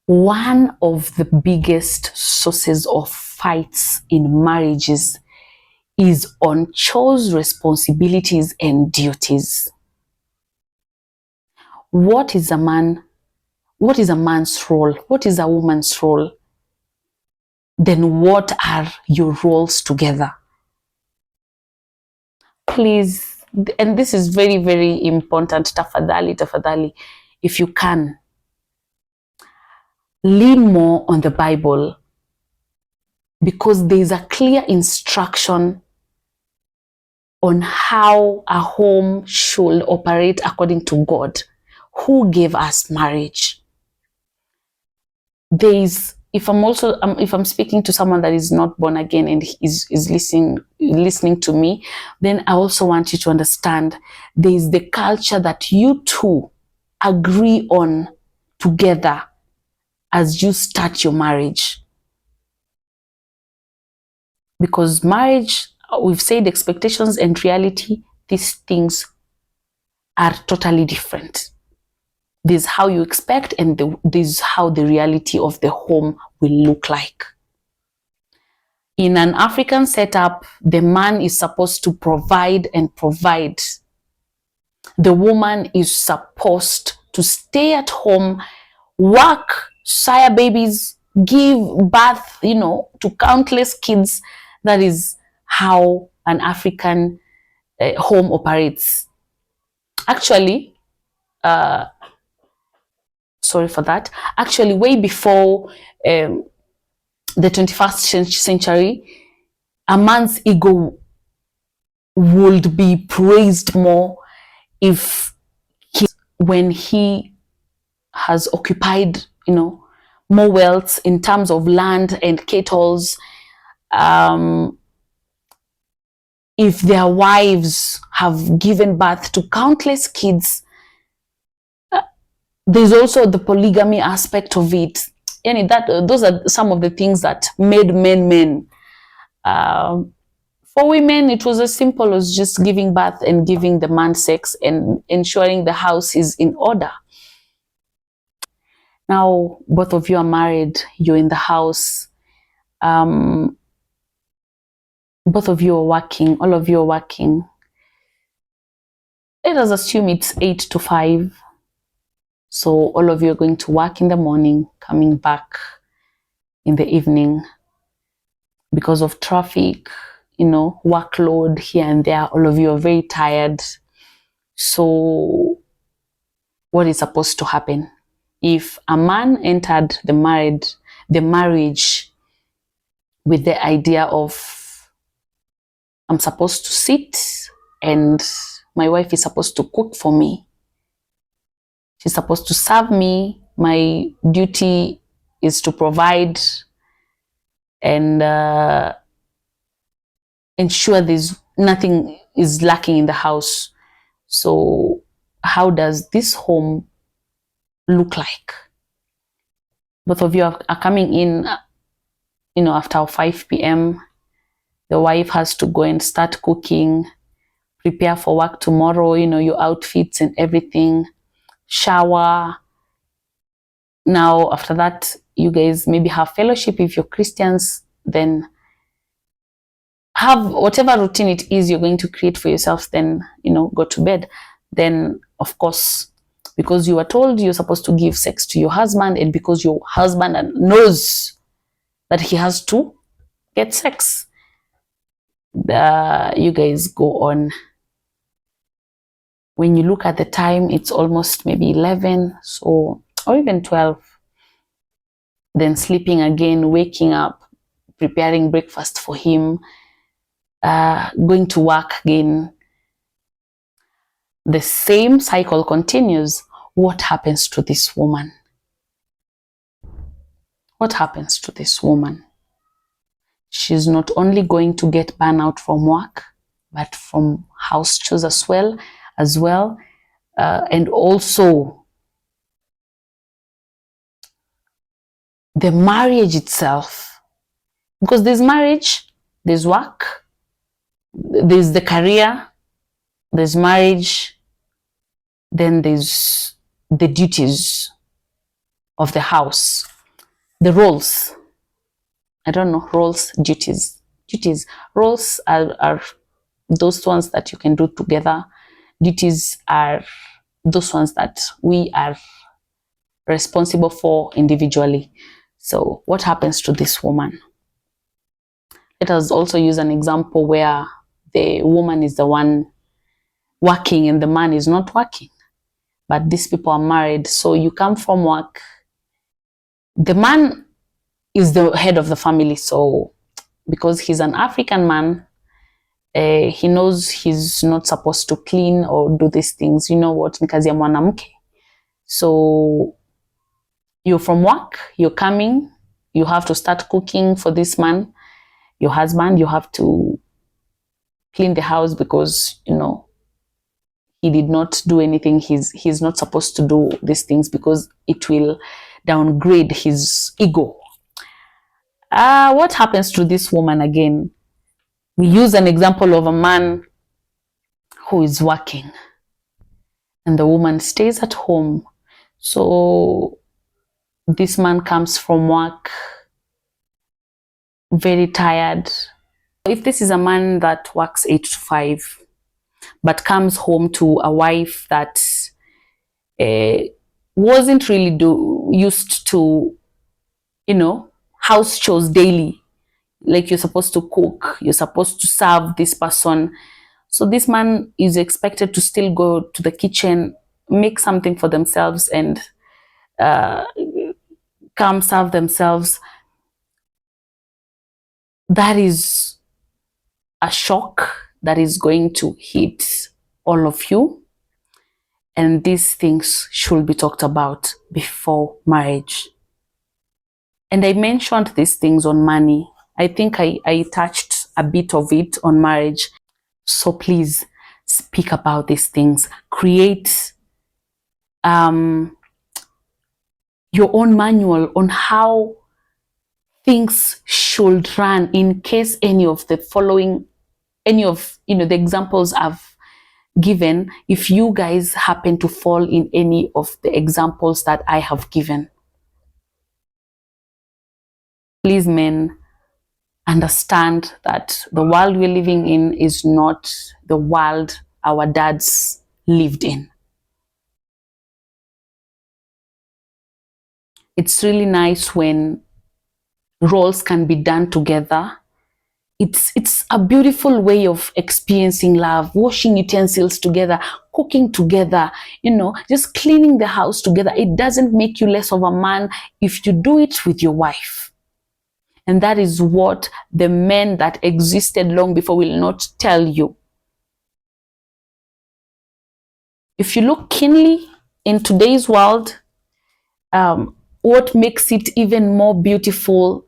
One of the biggest sources of fights in marriages is on chores, responsibilities, and duties. What is a man? What is a man's role? What is a woman's role? Then what are your roles together? Please, and this is very, very important, tafadhali, if you can, lean more on the Bible, because there is a clear instruction on how a home should operate according to God, who gave us marriage. There is, if I'm speaking to someone that is not born again and is listening to me, then I also want you to understand there is the culture that you two agree on together as you start your marriage. Because marriage, we've said expectations and reality, these things are totally different. This is how you expect, and this is how the reality of the home will look like. In an African setup, the man is supposed to provide and provide. The woman is supposed to stay at home, work, sire babies, give birth, to countless kids. That is how an African home operates. Actually, sorry for that. Actually, way before the 21st century, a man's ego would be praised more when he has occupied, more wealth in terms of land and kettles. If their wives have given birth to countless kids, there's also the polygamy aspect of it. And those are some of the things that made men. For women, it was as simple as just giving birth and giving the man sex and ensuring the house is in order. Now, both of you are married, you're in the house. Both of you are working, all of you are working. Let us assume it's 8 to 5. So all of you are going to work in the morning, coming back in the evening. Because of traffic, workload here and there, all of you are very tired. So what is supposed to happen? If a man entered the marriage with the idea of, I'm supposed to sit and my wife is supposed to cook for me, she's supposed to serve me, my duty is to provide and ensure there's nothing is lacking in the house. So how does this home look like? Both of you are coming in, after 5 p.m. The wife has to go and start cooking, prepare for work tomorrow, your outfits and everything, shower. Now, after that, you guys maybe have fellowship. If you're Christians, then have whatever routine it is you're going to create for yourself, then, go to bed. Then, of course, because you were told you're supposed to give sex to your husband, and because your husband knows that he has to get sex, you guys go on. When you look at the time, it's almost maybe 11, or even 12. Then sleeping again, waking up, preparing breakfast for him, going to work again. The same cycle continues. What happens to this woman? What happens to this woman? She's not only going to get burnout from work, but from house chores as well, and also the marriage itself. Because there's marriage, there's work, there's the career, there's marriage, then there's the duties of the house. the roles. I don't know, roles, duties. Roles are those ones that you can do together. Duties are those ones that we are responsible for individually. So what happens to this woman? Let us also use an example where the woman is the one working and the man is not working, but these people are married. So you come from work, the man is the head of the family. So because he's an African man, he knows he's not supposed to clean or do these things. You know what? Ni kazi ya mwanamke. So you're from work, you're coming, you have to start cooking for this man, your husband. You have to clean the house because, you know, he did not do anything. He's not supposed to do these things because it will downgrade his ego. What happens to this woman again? We use an example of a man who is working and the woman stays at home. So this man comes from work very tired. If this is a man that works 8 to 5 but comes home to a wife that wasn't really used to, you know, house chores daily, like you're supposed to cook, you're supposed to serve this person. So this man is expected to still go to the kitchen, make something for themselves and come serve themselves. That is a shock that is going to hit all of you. And these things should be talked about before marriage. And I mentioned these things on money. I think I touched a bit of it on marriage. So please speak about these things. Create your own manual on how things should run in case any of the following, any of, you know, the examples I've given, if you guys happen to fall in any of the examples that I have given. Please, men, understand that the world we're living in is not the world our dads lived in. It's really nice when roles can be done together. It's a beautiful way of experiencing love, washing utensils together, cooking together, you know, just cleaning the house together. It doesn't make you less of a man if you do it with your wife. And that is what the men that existed long before will not tell you. If you look keenly in today's world, what makes it even more beautiful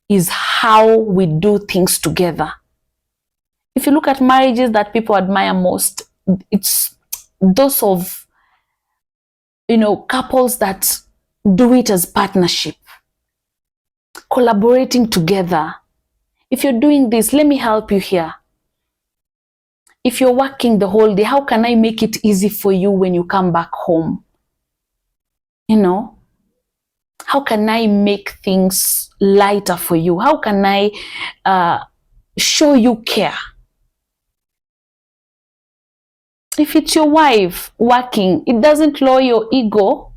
is how we do things together. If you look at marriages that people admire most, it's those of, you know, couples that do it as partnership, collaborating together. If you're doing this, let me help you here. If you're working the whole day, how can I make it easy for you when you come back home? You know, how can I make things lighter for you? How can I show you care? If it's your wife working, it doesn't lower your ego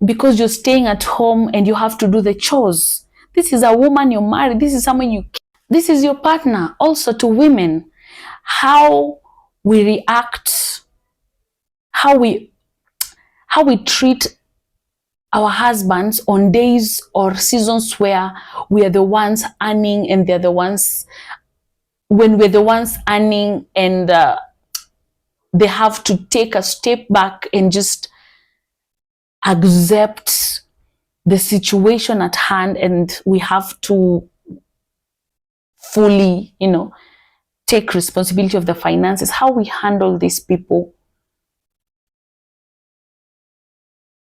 because you're staying at home and you have to do the chores. This is a woman you're married. This is someone you, this is your partner. Also to women, how we react, how we treat our husbands on days or seasons where we are the ones earning and they're the ones, when we're the ones earning and they have to take a step back and just accept the situation at hand, and we have to fully, you know, take responsibility of the finances. How we handle these people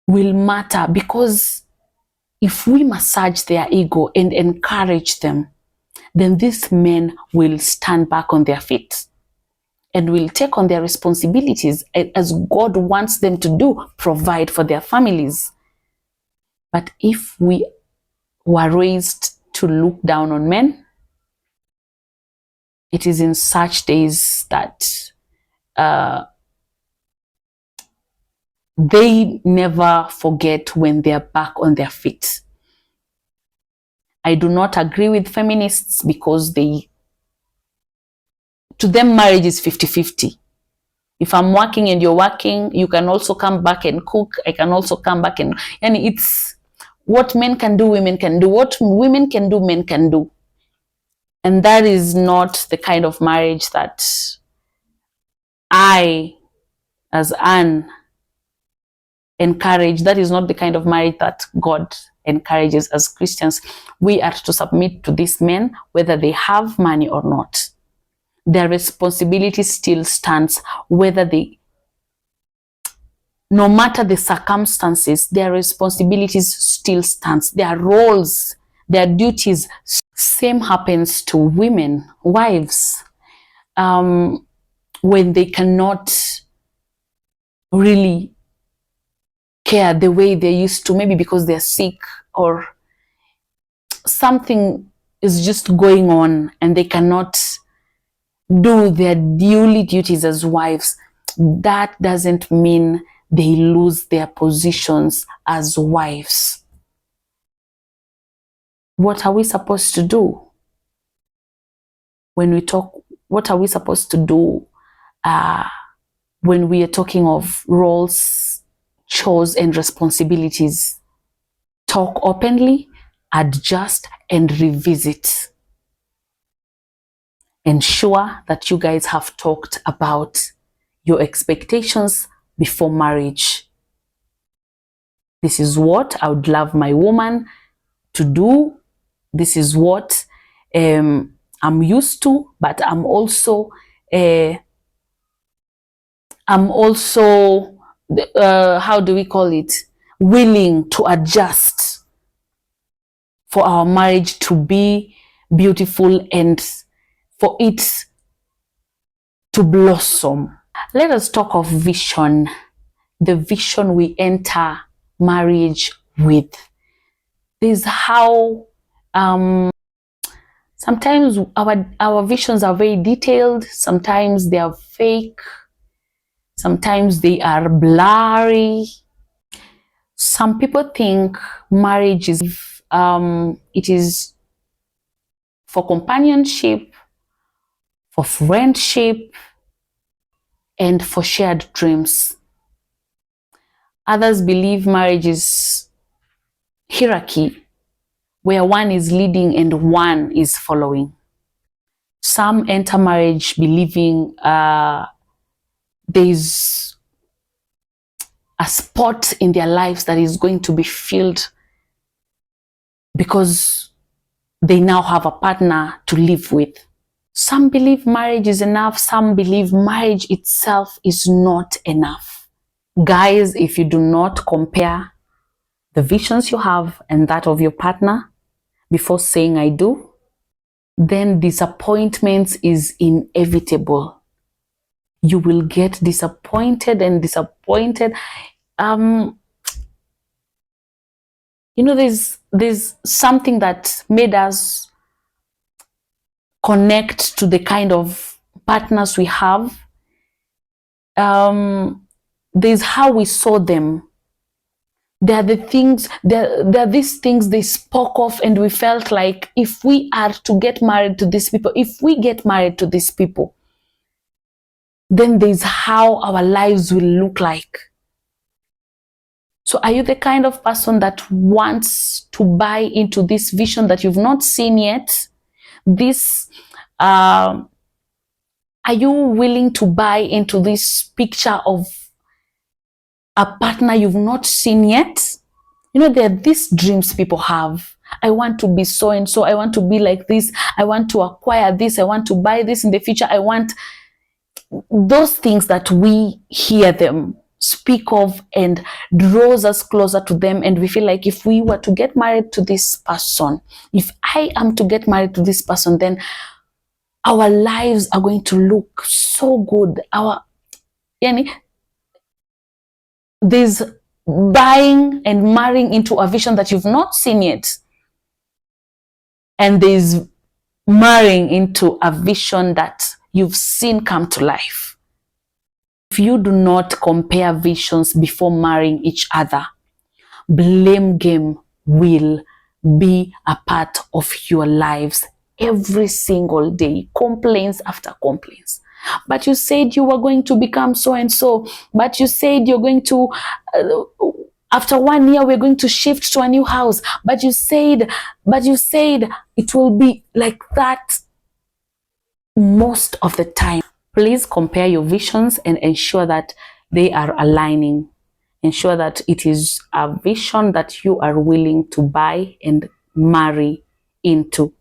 will matter, because if we massage their ego and encourage them, then these men will stand back on their feet and will take on their responsibilities as God wants them to do, provide for their families. But if we were raised to look down on men, it is in such days that they never forget when they're back on their feet. I do not agree with feminists because to them, marriage is 50-50. If I'm working and you're working, you can also come back and cook. I can also come back and it's what men can do, women can do. What women can do, men can do. And that is not the kind of marriage that I, as Anne, encourage. That is not the kind of marriage that God encourages. As Christians, we are to submit to these men, whether they have money or not. Their responsibility still stands, no matter the circumstances, their responsibilities still stands. Their roles, their duties. Same happens to women, wives. When they cannot really care the way they used to, maybe because they're sick or something is just going on and they cannot do their daily duties as wives, that doesn't mean they lose their positions as wives. What are we supposed to do? When we talk, what are we supposed to do when we are talking of roles, chores, and responsibilities? Talk openly, adjust, and revisit. Ensure that you guys have talked about your expectations before marriage. This is what I would love my woman to do. This is what I'm used to, but I'm also how do we call it? Willing to adjust for our marriage to be beautiful and for it to blossom. Let us talk of vision. The vision we enter marriage with. This is how sometimes our visions are very detailed, sometimes they are fake, sometimes they are blurry. Some people think marriage is it is for companionship, for friendship, and for shared dreams. Others believe marriage is hierarchy, where one is leading and one is following. Some enter marriage believing there's a spot in their lives that is going to be filled because they now have a partner to live with. Some believe marriage is enough. Some believe marriage itself is not enough. Guys, if you do not compare the visions you have and that of your partner before saying I do, then disappointments is inevitable. You will get disappointed and disappointed. There's something that made us connect to the kind of partners we have. There's how we saw them. There are these things they spoke of, and we felt like if we are to get married to these people, then there's how our lives will look like. So are you the kind of person that wants to buy into this vision that you've not seen yet? Are you willing to buy into this picture of a partner you've not seen yet? There are these dreams people have. I want to be so and so. I want to be like this. I want to acquire this. I want to buy this in the future. I want those things that we hear them speak of and draws us closer to them. And we feel like if we were to get married to this person, if I am to get married to this person, then our lives are going to look so good. There's buying and marrying into a vision that you've not seen yet. And there's marrying into a vision that you've seen come to life. If you do not compare visions before marrying each other, blame game will be a part of your lives every single day. Complaints after complaints. But you said you were going to become so and so. But you said you're going to, after 1 year, we're going to shift to a new house. But you said it will be like that most of the time. Please compare your visions and ensure that they are aligning. Ensure that it is a vision that you are willing to buy and marry into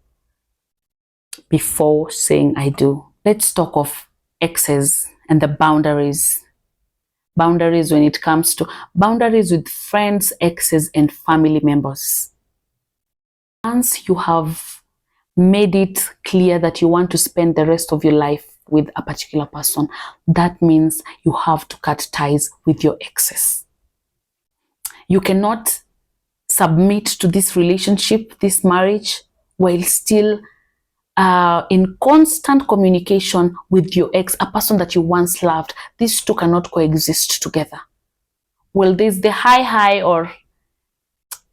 before saying I do. Let's talk of exes and the boundaries. Boundaries when it comes to boundaries with friends, exes, and family members. Once you have made it clear that you want to spend the rest of your life with a particular person, that means you have to cut ties with your exes. You cannot submit to this relationship, this marriage, while still in constant communication with your ex, a person that you once loved. These two cannot coexist together. Well, there's the high or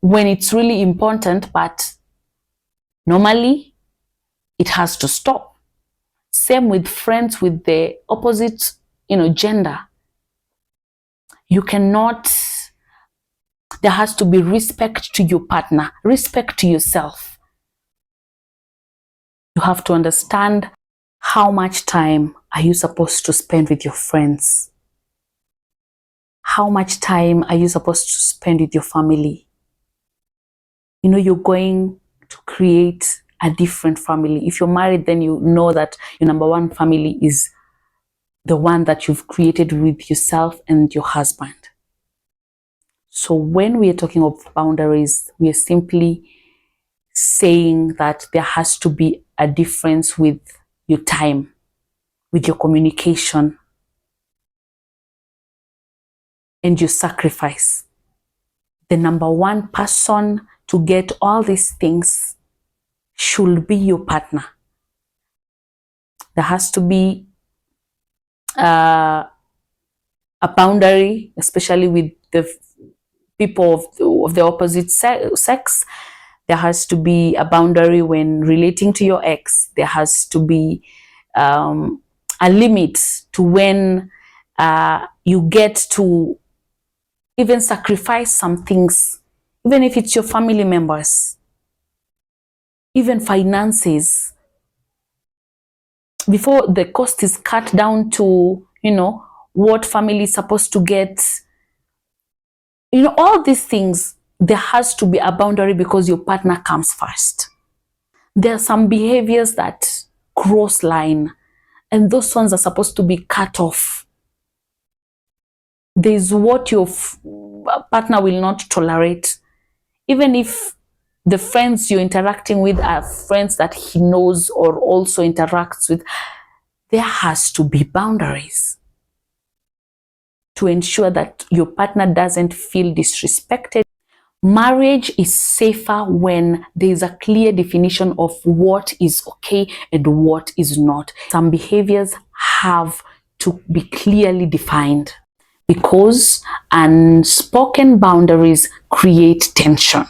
when it's really important, but normally it has to stop. Same with friends with the opposite, gender. You cannot, there has to be respect to your partner, respect to yourself. You have to understand how much time are you supposed to spend with your friends? How much time are you supposed to spend with your family? You're going to create a different family. If you're married, then you know that your number one family is the one that you've created with yourself and your husband. So when we are talking of boundaries, we are simply saying that there has to be a difference with your time, with your communication, and your sacrifice. The number one person to get all these things should be your partner. There has to be a boundary, especially with the people of the opposite sex. There has to be a boundary when relating to your ex. There has to be a limit to when you get to even sacrifice some things, even if it's your family members, even finances, before the cost is cut down to, what family is supposed to get. All these things, there has to be a boundary because your partner comes first. There are some behaviors that cross line, and those ones are supposed to be cut off. There's what your partner will not tolerate. Even if the friends you're interacting with are friends that he knows or also interacts with, there has to be boundaries to ensure that your partner doesn't feel disrespected. Marriage is safer when there is a clear definition of what is okay and what is not. Some behaviors have to be clearly defined because unspoken boundaries create tension.